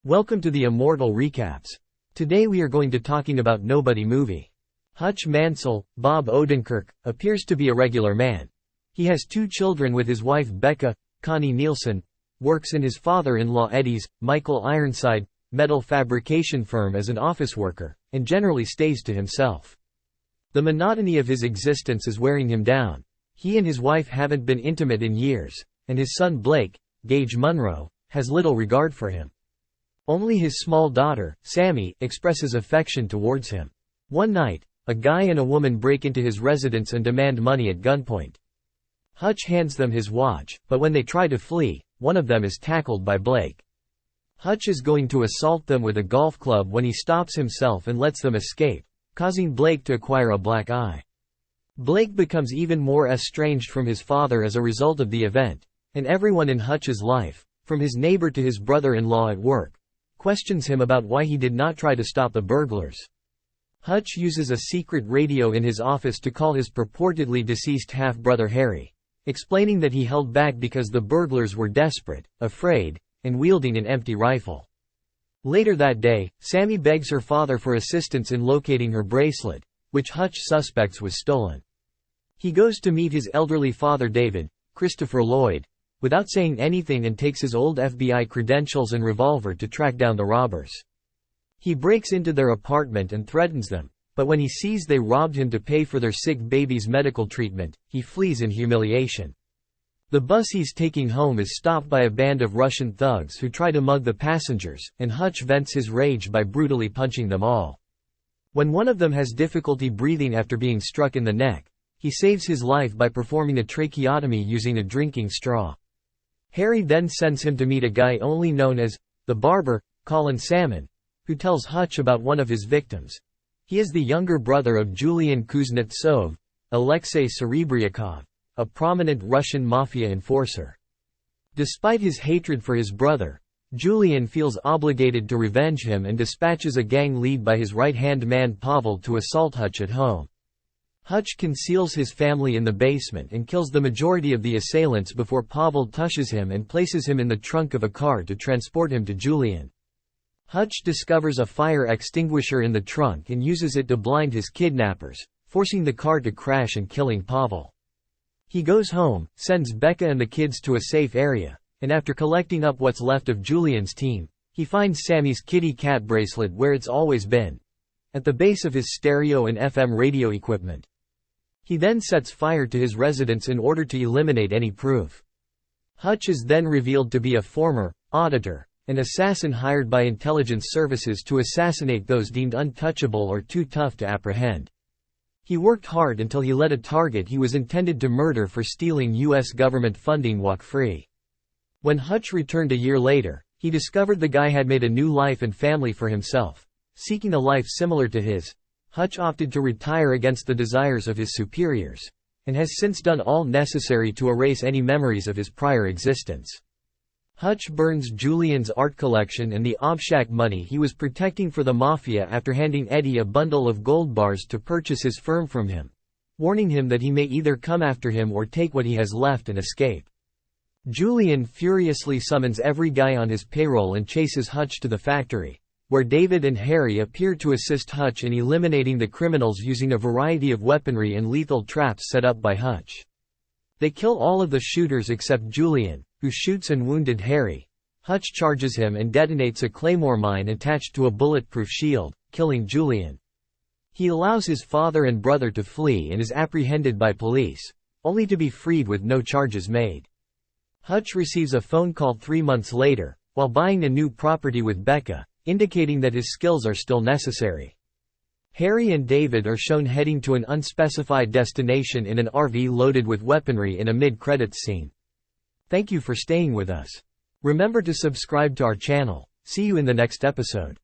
Welcome to the Immortal Recaps. Today we are going to talking about Nobody movie. Hutch Mansell, Bob Odenkirk, appears to be a regular man. He has 2 children with his wife Becca, Connie Nielsen, works in his father-in-law Eddie's, Michael Ironside, metal fabrication firm as an office worker, and generally stays to himself. The monotony of his existence is wearing him down. He and his wife haven't been intimate in years, and his son Blake, Gage Munro, has little regard for him. Only his small daughter, Sammy, expresses affection towards him. One night, a guy and a woman break into his residence and demand money at gunpoint. Hutch hands them his watch, but when they try to flee, one of them is tackled by Blake. Hutch is going to assault them with a golf club when he stops himself and lets them escape, causing Blake to acquire a black eye. Blake becomes even more estranged from his father as a result of the event, and everyone in Hutch's life, from his neighbor to his brother-in-law at work, questions him about why he did not try to stop the burglars. Hutch uses a secret radio in his office to call his purportedly deceased half-brother Harry, explaining that he held back because the burglars were desperate, afraid, and wielding an empty rifle. Later that day, Sammy begs her father for assistance in locating her bracelet, which Hutch suspects was stolen. He goes to meet his elderly father David, Christopher Lloyd, without saying anything, and takes his old FBI credentials and revolver to track down the robbers. He breaks into their apartment and threatens them, but when he sees they robbed him to pay for their sick baby's medical treatment, he flees in humiliation. The bus he's taking home is stopped by a band of Russian thugs who try to mug the passengers, and Hutch vents his rage by brutally punching them all. When one of them has difficulty breathing after being struck in the neck, he saves his life by performing a tracheotomy using a drinking straw. Harry then sends him to meet a guy only known as the barber, Colin Salmon, who tells Hutch about one of his victims. He is the younger brother of Julian Kuznetsov, Alexei Serebryakov, a prominent Russian mafia enforcer. Despite his hatred for his brother, Julian feels obligated to revenge him and dispatches a gang lead by his right-hand man Pavel to assault Hutch at home. Hutch conceals his family in the basement and kills the majority of the assailants before Pavel touches him and places him in the trunk of a car to transport him to Julian. Hutch discovers a fire extinguisher in the trunk and uses it to blind his kidnappers, forcing the car to crash and killing Pavel. He goes home, sends Becca and the kids to a safe area, and after collecting up what's left of Julian's team, he finds Sammy's kitty cat bracelet where it's always been, at the base of his stereo and FM radio equipment. He then sets fire to his residence in order to eliminate any proof. Hutch is then revealed to be a former auditor, an assassin hired by intelligence services to assassinate those deemed untouchable or too tough to apprehend. He worked hard until he let a target he was intended to murder for stealing U.S. government funding walk free. When Hutch returned a year later, he discovered the guy had made a new life and family for himself. Seeking a life similar to his, Hutch opted to retire against the desires of his superiors, and has since done all necessary to erase any memories of his prior existence. Hutch burns Julian's art collection and the obshak money he was protecting for the mafia after handing Eddie a bundle of gold bars to purchase his firm from him, warning him that he may either come after him or take what he has left and escape. Julian furiously summons every guy on his payroll and chases Hutch to the factory, where David and Harry appear to assist Hutch in eliminating the criminals using a variety of weaponry and lethal traps set up by Hutch. They kill all of the shooters except Julian, who shoots and wounded Harry. Hutch charges him and detonates a claymore mine attached to a bulletproof shield, killing Julian. He allows his father and brother to flee and is apprehended by police, only to be freed with no charges made. Hutch receives a phone call 3 months later, while buying a new property with Becca, indicating that his skills are still necessary. Harry and David are shown heading to an unspecified destination in an RV loaded with weaponry in a mid-credits scene. Thank you for staying with us. Remember to subscribe to our channel. See you in the next episode.